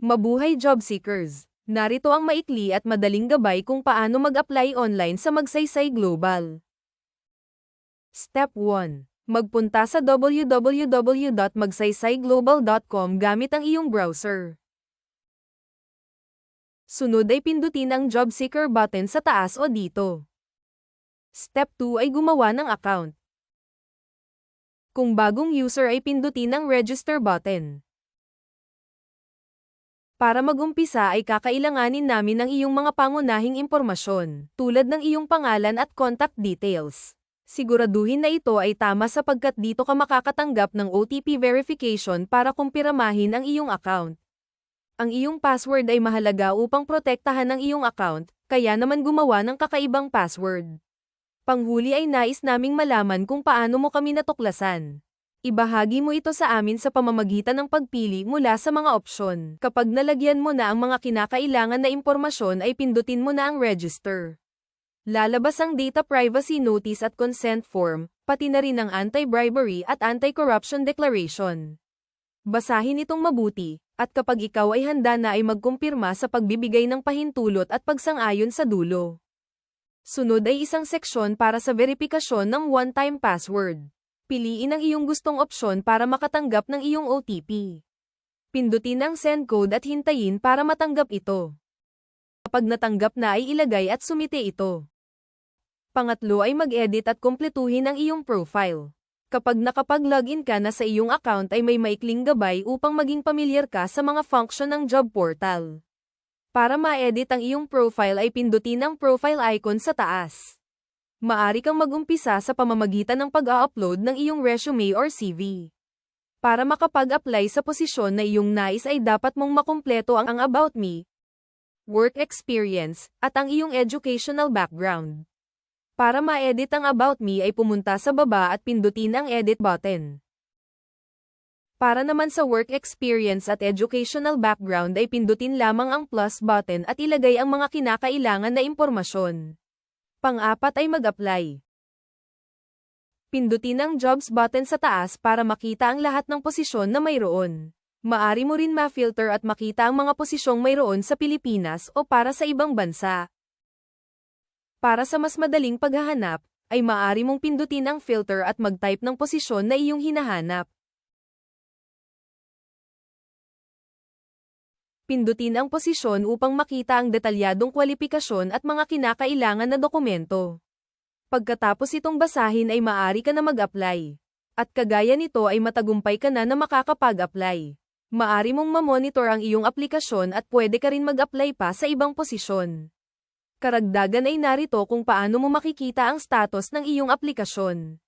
Mabuhay job seekers! Narito ang maikli at madaling gabay kung paano mag-apply online sa Magsaysay Global. Step 1. Magpunta sa www.magsaysaygglobal.com gamit ang iyong browser. Sunod ay pindutin ang Job Seeker button sa taas o dito. Step 2 ay gumawa ng account. Kung bagong user ay pindutin ang Register button. Para mag-umpisa ay kakailanganin namin ng iyong mga pangunahing impormasyon, tulad ng iyong pangalan at contact details. Siguraduhin na ito ay tama sapagkat dito ka makakatanggap ng OTP verification para kumpirmahin ang iyong account. Ang iyong password ay mahalaga upang protektahan ang iyong account, kaya naman gumawa ng kakaibang password. Panghuli ay nais naming malaman kung paano mo kami natuklasan. Ibahagi mo ito sa amin sa pamamagitan ng pagpili mula sa mga opsyon. Kapag nalagyan mo na ang mga kinakailangan na impormasyon ay pindutin mo na ang Register. Lalabas ang Data Privacy Notice at Consent Form, pati na rin ang Anti-Bribery at Anti-Corruption Declaration. Basahin itong mabuti, at kapag ikaw ay handa na ay magkumpirma sa pagbibigay ng pahintulot at pagsang-ayon sa dulo. Sunod ay isang seksyon para sa verifikasyon ng one-time password. Piliin ang iyong gustong opsyon para makatanggap ng iyong OTP. Pindutin ang Send Code at hintayin para matanggap ito. Kapag natanggap na ay ilagay at sumite ito. Pangatlo ay mag-edit at kumpletuhin ang iyong profile. Kapag nakapag-login ka na sa iyong account ay may maikling gabay upang maging pamilyar ka sa mga function ng job portal. Para ma-edit ang iyong profile ay pindutin ang profile icon sa taas. Maari kang mag-umpisa sa pamamagitan ng pag-a-upload ng iyong resume or CV. Para makapag-apply sa posisyon na iyong nais ay dapat mong makumpleto ang About Me, Work Experience, at ang iyong educational background. Para ma-edit ang About Me ay pumunta sa baba at pindutin ang Edit button. Para naman sa Work Experience at Educational Background ay pindutin lamang ang Plus button at ilagay ang mga kinakailangan na impormasyon. Pang-apat ay mag-apply. Pindutin ang Jobs button sa taas para makita ang lahat ng posisyon na mayroon. Maari mo rin ma-filter at makita ang mga posisyong mayroon sa Pilipinas o para sa ibang bansa. Para sa mas madaling paghahanap, ay maari mong pindutin ang filter at mag-type ng posisyon na iyong hinahanap. Pindutin ang posisyon upang makita ang detalyadong kwalipikasyon at mga kinakailangan na dokumento. Pagkatapos itong basahin ay maari ka na mag-apply. At kagaya nito ay matagumpay ka na makakapag-apply. Maari mong ma-monitor ang iyong aplikasyon at pwede ka rin mag-apply pa sa ibang posisyon. Karagdagan ay narito kung paano mo makikita ang status ng iyong aplikasyon.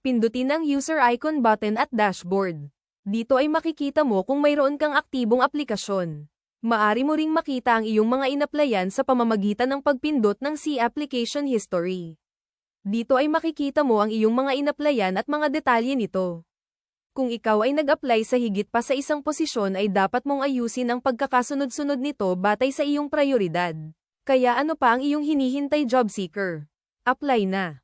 Pindutin ang User Icon button at Dashboard. Dito ay makikita mo kung mayroon kang aktibong aplikasyon. Maari mo ring makita ang iyong mga inaplayan sa pamamagitan ng pagpindot ng See Application History. Dito ay makikita mo ang iyong mga inaplayan at mga detalye nito. Kung ikaw ay nag-apply sa higit pa sa isang posisyon ay dapat mong ayusin ang pagkakasunod-sunod nito batay sa iyong prioridad. Kaya ano pa ang iyong hinihintay, job seeker? Apply na!